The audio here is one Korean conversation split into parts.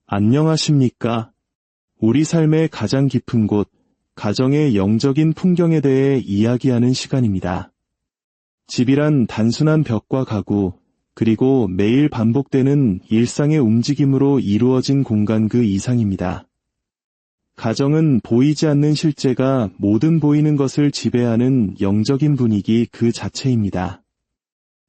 안녕하십니까? 우리 삶의 가장 깊은 곳, 가정의 영적인 풍경에 대해 이야기하는 시간입니다. 집이란 단순한 벽과 가구, 그리고 매일 반복되는 일상의 움직임으로 이루어진 공간 그 이상입니다. 가정은 보이지 않는 실제가 모든 보이는 것을 지배하는 영적인 분위기 그 자체입니다.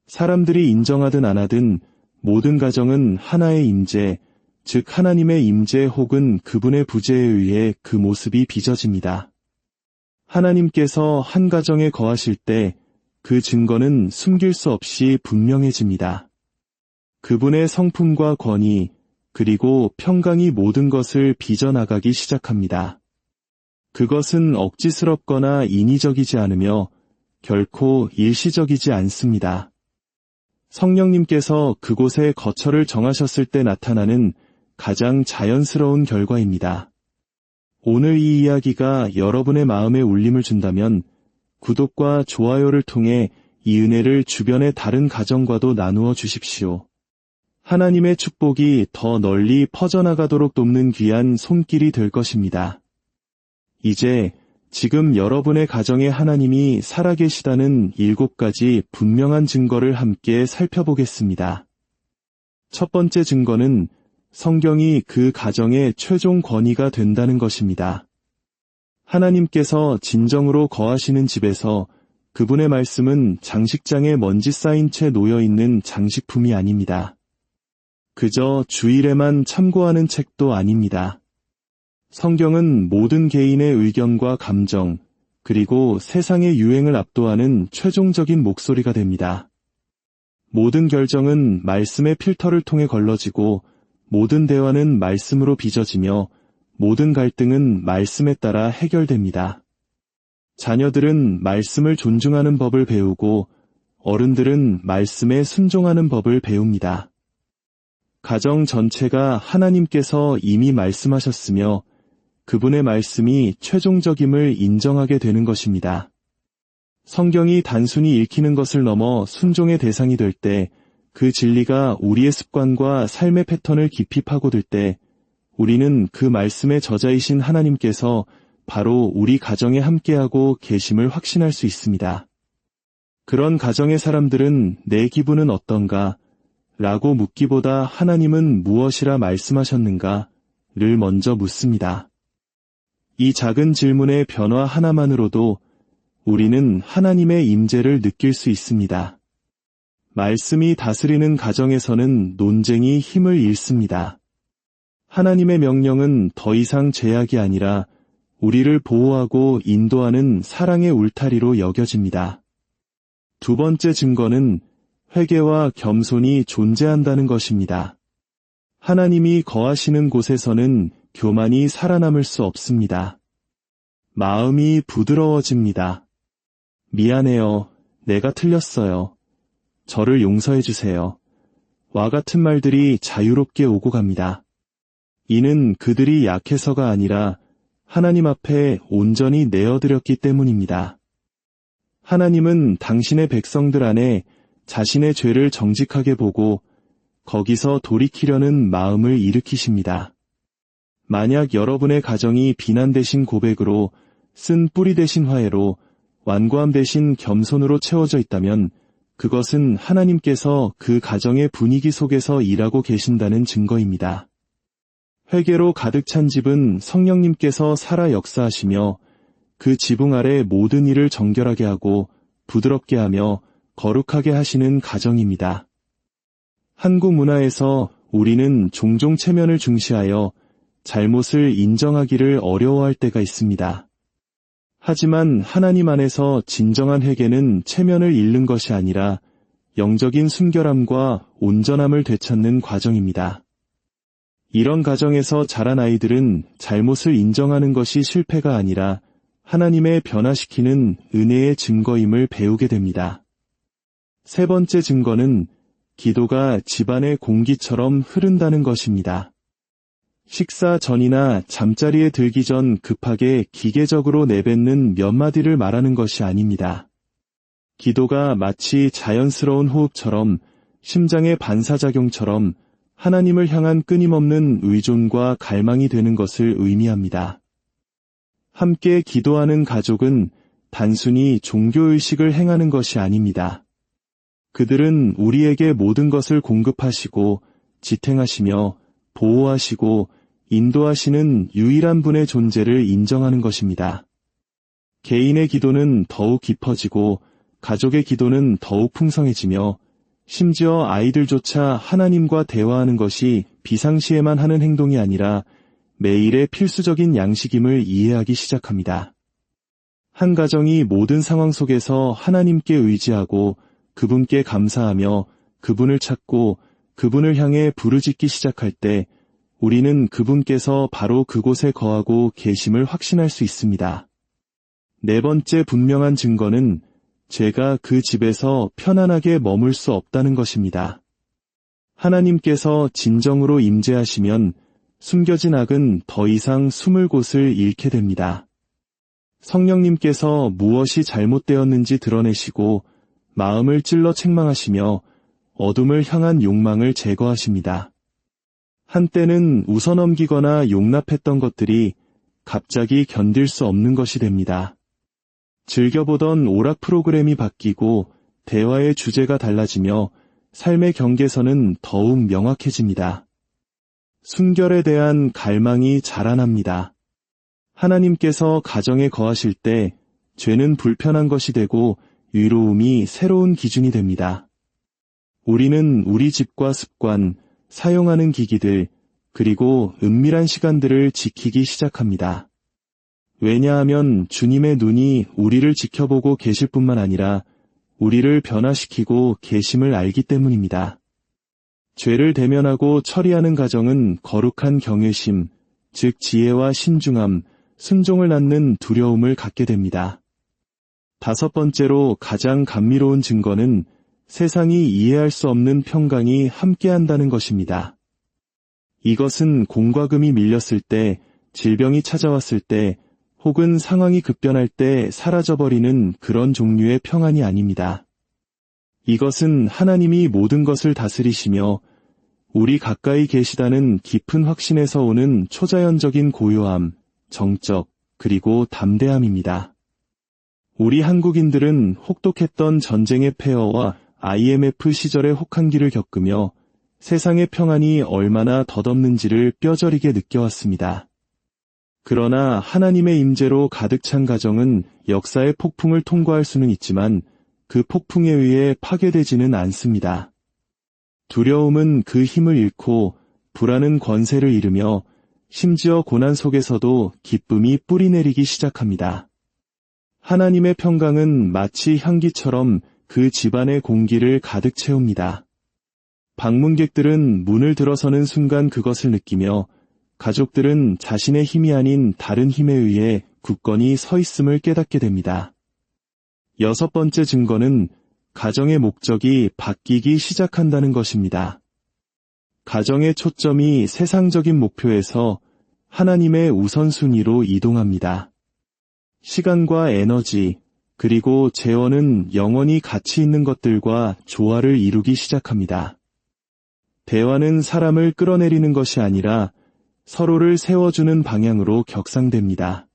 사람들이 인정하든 안 하든 모든 가정은 하나의 임재, 즉 하나님의 임재 혹은 그분의 부재에 의해 그 모습이 빚어집니다. 하나님께서 한 가정에 거하실 때 그 증거는 숨길 수 없이 분명해집니다. 그분의 성품과 권위, 그리고 평강이 모든 것을 빚어나가기 시작합니다. 그것은 억지스럽거나 인위적이지 않으며 결코 일시적이지 않습니다. 성령님께서 그곳에 거처를 정하셨을 때 나타나는 가장 자연스러운 결과입니다. 오늘 이 이야기가 여러분의 마음에 울림을 준다면 구독과 좋아요를 통해 이 은혜를 주변의 다른 가정과도 나누어 주십시오. 하나님의 축복이 더 널리 퍼져나가도록 돕는 귀한 손길이 될 것입니다. 이제 지금 여러분의 가정에 하나님이 살아계시다는 7가지 분명한 증거를 함께 살펴보겠습니다. 첫 번째 증거는 성경이 그 가정의 최종 권위가 된다는 것입니다. 하나님께서 진정으로 거하시는 집에서 그분의 말씀은 장식장에 먼지 쌓인 채 놓여있는 장식품이 아닙니다. 그저 주일에만 참고하는 책도 아닙니다. 성경은 모든 개인의 의견과 감정, 그리고 세상의 유행을 압도하는 최종적인 목소리가 됩니다. 모든 결정은 말씀의 필터를 통해 걸러지고 모든 대화는 말씀으로 빚어지며 모든 갈등은 말씀에 따라 해결됩니다. 자녀들은 말씀을 존중하는 법을 배우고 어른들은 말씀에 순종하는 법을 배웁니다. 가정 전체가 하나님께서 이미 말씀하셨으며 그분의 말씀이 최종적임을 인정하게 되는 것입니다. 성경이 단순히 읽히는 것을 넘어 순종의 대상이 될 때, 그 진리가 우리의 습관과 삶의 패턴을 깊이 파고들 때, 우리는 그 말씀의 저자이신 하나님께서 바로 우리 가정에 함께하고 계심을 확신할 수 있습니다. 그런 가정의 사람들은 내 기분은 어떤가? 라고 묻기보다 하나님은 무엇이라 말씀하셨는가? 를 먼저 묻습니다. 이 작은 질문의 변화 하나만으로도 우리는 하나님의 임재를 느낄 수 있습니다. 말씀이 다스리는 가정에서는 논쟁이 힘을 잃습니다. 하나님의 명령은 더 이상 제약이 아니라 우리를 보호하고 인도하는 사랑의 울타리로 여겨집니다. 두 번째 증거는 회개와 겸손이 존재한다는 것입니다. 하나님이 거하시는 곳에서는 교만이 살아남을 수 없습니다. 마음이 부드러워집니다. 미안해요. 내가 틀렸어요. 저를 용서해 주세요. 와 같은 말들이 자유롭게 오고 갑니다. 이는 그들이 약해서가 아니라 하나님 앞에 온전히 내어드렸기 때문입니다. 하나님은 당신의 백성들 안에 자신의 죄를 정직하게 보고 거기서 돌이키려는 마음을 일으키십니다. 만약 여러분의 가정이 비난 대신 고백으로, 쓴 뿌리 대신 화해로, 완고함 대신 겸손으로 채워져 있다면 그것은 하나님께서 그 가정의 분위기 속에서 일하고 계신다는 증거입니다. 회개로 가득 찬 집은 성령님께서 살아 역사하시며 그 지붕 아래 모든 일을 정결하게 하고 부드럽게 하며 거룩하게 하시는 가정입니다. 한국 문화에서 우리는 종종 체면을 중시하여 잘못을 인정하기를 어려워할 때가 있습니다. 하지만 하나님 안에서 진정한 회개는 체면을 잃는 것이 아니라 영적인 순결함과 온전함을 되찾는 과정입니다. 이런 가정에서 자란 아이들은 잘못을 인정하는 것이 실패가 아니라 하나님의 변화시키는 은혜의 증거임을 배우게 됩니다. 세 번째 증거는 기도가 집안의 공기처럼 흐른다는 것입니다. 식사 전이나 잠자리에 들기 전 급하게 기계적으로 내뱉는 몇 마디를 말하는 것이 아닙니다. 기도가 마치 자연스러운 호흡처럼, 심장의 반사작용처럼 하나님을 향한 끊임없는 의존과 갈망이 되는 것을 의미합니다. 함께 기도하는 가족은 단순히 종교의식을 행하는 것이 아닙니다. 그들은 우리에게 모든 것을 공급하시고 지탱하시며 보호하시고 인도하시는 유일한 분의 존재를 인정하는 것입니다. 개인의 기도는 더욱 깊어지고 가족의 기도는 더욱 풍성해지며 심지어 아이들조차 하나님과 대화하는 것이 비상시에만 하는 행동이 아니라 매일의 필수적인 양식임을 이해하기 시작합니다. 한 가정이 모든 상황 속에서 하나님께 의지하고 그분께 감사하며 그분을 찾고 그분을 향해 부르짖기 시작할 때 우리는 그분께서 바로 그곳에 거하고 계심을 확신할 수 있습니다. 네 번째 분명한 증거는 죄가 그 집에서 편안하게 머물 수 없다는 것입니다. 하나님께서 진정으로 임재하시면 숨겨진 악은 더 이상 숨을 곳을 잃게 됩니다. 성령님께서 무엇이 잘못되었는지 드러내시고 마음을 찔러 책망하시며 어둠을 향한 욕망을 제거하십니다. 한때는 웃어넘기거나 용납했던 것들이 갑자기 견딜 수 없는 것이 됩니다. 즐겨보던 오락 프로그램이 바뀌고 대화의 주제가 달라지며 삶의 경계선은 더욱 명확해집니다. 순결에 대한 갈망이 자라납니다. 하나님께서 가정에 거하실 때 죄는 불편한 것이 되고 의로움이 새로운 기준이 됩니다. 우리는 우리 집과 습관, 사용하는 기기들, 그리고 은밀한 시간들을 지키기 시작합니다. 왜냐하면 주님의 눈이 우리를 지켜보고 계실 뿐만 아니라 우리를 변화시키고 계심을 알기 때문입니다. 죄를 대면하고 처리하는 가정은 거룩한 경외심, 즉 지혜와 신중함, 순종을 낳는 두려움을 갖게 됩니다. 다섯 번째로 가장 감미로운 증거는 세상이 이해할 수 없는 평강이 함께한다는 것입니다. 이것은 공과 금이 밀렸을 때, 질병이 찾아왔을 때, 혹은 상황이 급변할 때 사라져버리는 그런 종류의 평안이 아닙니다. 이것은 하나님이 모든 것을 다스리시며 우리 가까이 계시다는 깊은 확신에서 오는 초자연적인 고요함, 정적, 그리고 담대함입니다. 우리 한국인들은 혹독했던 전쟁의 폐허와 IMF 시절의 혹한기를 겪으며 세상의 평안이 얼마나 덧없는지를 뼈저리게 느껴왔습니다. 그러나 하나님의 임재로 가득 찬 가정은 역사의 폭풍을 통과할 수는 있지만 그 폭풍에 의해 파괴되지는 않습니다. 두려움은 그 힘을 잃고 불안은 권세를 잃으며 심지어 고난 속에서도 기쁨이 뿌리내리기 시작합니다. 하나님의 평강은 마치 향기처럼 그 집안의 공기를 가득 채웁니다. 방문객들은 문을 들어서는 순간 그것을 느끼며 가족들은 자신의 힘이 아닌 다른 힘에 의해 굳건히 서 있음을 깨닫게 됩니다. 여섯 번째 증거는 가정의 목적이 바뀌기 시작한다는 것입니다. 가정의 초점이 세상적인 목표에서 하나님의 우선순위로 이동합니다. 시간과 에너지, 그리고 재원은 영원히 가치 있는 것들과 조화를 이루기 시작합니다. 대화는 사람을 끌어내리는 것이 아니라 서로를 세워주는 방향으로 격상됩니다.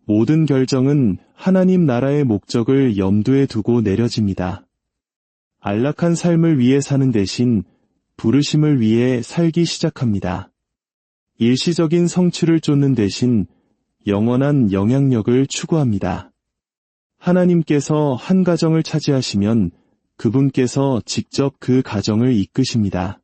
모든 결정은 하나님 나라의 목적을 염두에 두고 내려집니다. 안락한 삶을 위해 사는 대신 부르심을 위해 살기 시작합니다. 일시적인 성취를 쫓는 대신 영원한 영향력을 추구합니다. 하나님께서 한 가정을 차지하시면 그분께서 직접 그 가정을 이끄십니다.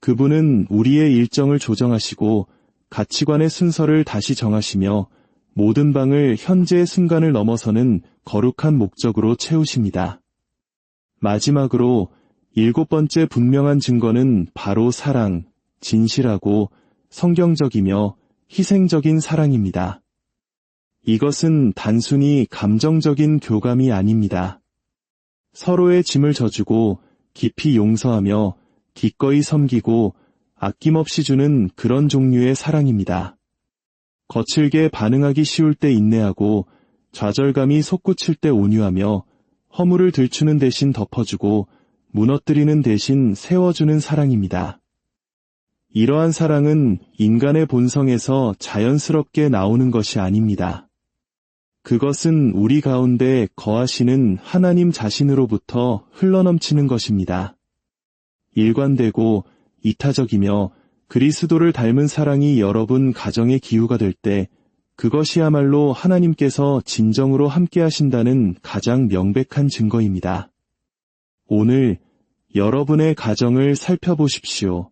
그분은 우리의 일정을 조정하시고 가치관의 순서를 다시 정하시며 모든 방을 현재의 순간을 넘어서는 거룩한 목적으로 채우십니다. 마지막으로 일곱 번째 분명한 증거는 바로 사랑, 진실하고 성경적이며 희생적인 사랑입니다. 이것은 단순히 감정적인 교감이 아닙니다. 서로의 짐을 져주고 깊이 용서하며 기꺼이 섬기고 아낌없이 주는 그런 종류의 사랑입니다. 거칠게 반응하기 쉬울 때 인내하고 좌절감이 솟구칠 때 온유하며 허물을 들추는 대신 덮어주고 무너뜨리는 대신 세워주는 사랑입니다. 이러한 사랑은 인간의 본성에서 자연스럽게 나오는 것이 아닙니다. 그것은 우리 가운데 거하시는 하나님 자신으로부터 흘러넘치는 것입니다. 일관되고 이타적이며 그리스도를 닮은 사랑이 여러분 가정의 기후가 될 때 그것이야말로 하나님께서 진정으로 함께 하신다는 가장 명백한 증거입니다. 오늘 여러분의 가정을 살펴보십시오.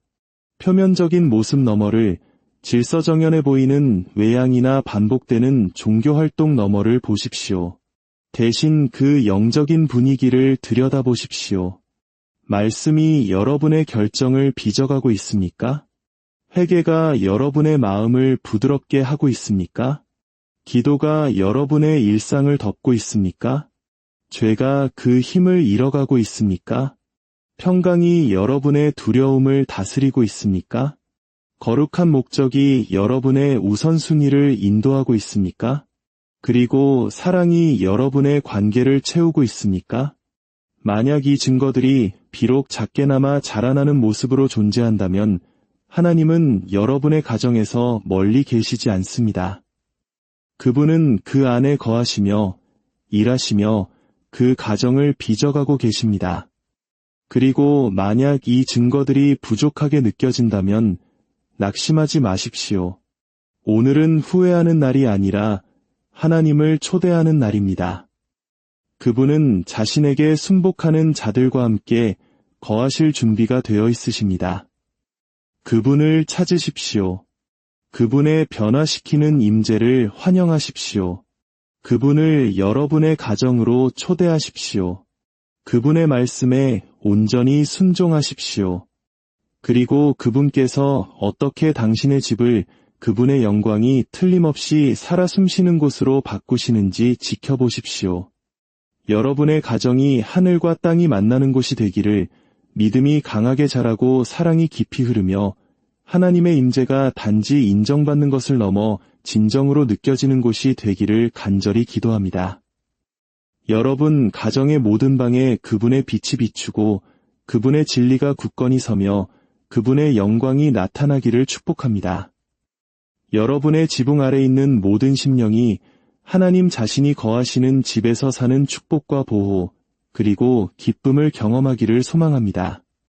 표면적인 모습 너머를, 질서정연해 보이는 외양이나 반복되는 종교활동 너머를 보십시오. 대신 그 영적인 분위기를 들여다보십시오. 말씀이 여러분의 결정을 빚어가고 있습니까? 회개가 여러분의 마음을 부드럽게 하고 있습니까? 기도가 여러분의 일상을 덮고 있습니까? 죄가 그 힘을 잃어가고 있습니까? 평강이 여러분의 두려움을 다스리고 있습니까? 거룩한 목적이 여러분의 우선순위를 인도하고 있습니까? 그리고 사랑이 여러분의 관계를 채우고 있습니까? 만약 이 증거들이 비록 작게나마 자라나는 모습으로 존재한다면 하나님은 여러분의 가정에서 멀리 계시지 않습니다. 그분은 그 안에 거하시며 일하시며 그 가정을 빚어가고 계십니다. 그리고 만약 이 증거들이 부족하게 느껴진다면 낙심하지 마십시오. 오늘은 후회하는 날이 아니라 하나님을 초대하는 날입니다. 그분은 자신에게 순복하는 자들과 함께 거하실 준비가 되어 있으십니다. 그분을 찾으십시오. 그분의 변화시키는 임재를 환영하십시오. 그분을 여러분의 가정으로 초대하십시오. 그분의 말씀에 온전히 순종하십시오. 그리고 그분께서 어떻게 당신의 집을 그분의 영광이 틀림없이 살아 숨쉬는 곳으로 바꾸시는지 지켜보십시오. 여러분의 가정이 하늘과 땅이 만나는 곳이 되기를, 믿음이 강하게 자라고 사랑이 깊이 흐르며 하나님의 임재가 단지 인정받는 것을 넘어 진정으로 느껴지는 곳이 되기를 간절히 기도합니다. 여러분 가정의 모든 방에 그분의 빛이 비추고 그분의 진리가 굳건히 서며 그분의 영광이 나타나기를 축복합니다. 여러분의 지붕 아래 있는 모든 심령이 하나님 자신이 거하시는 집에서 사는 축복과 보호, 그리고 기쁨을 경험하기를 소망합니다.